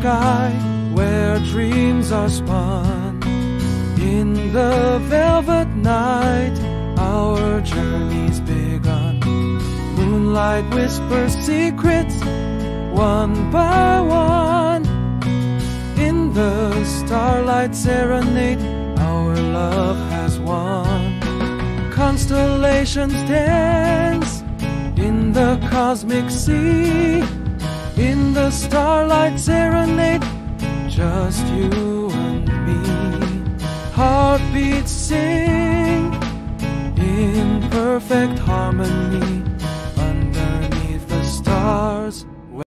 sky where dreams are spun. In the velvet night, our journey's begun. Moonlight whispers secrets one by one. In the starlight serenade, our love has won. Constellations dance in the cosmic sea. In the starlight serenade, just you and me. Heartbeats sing in perfect harmony.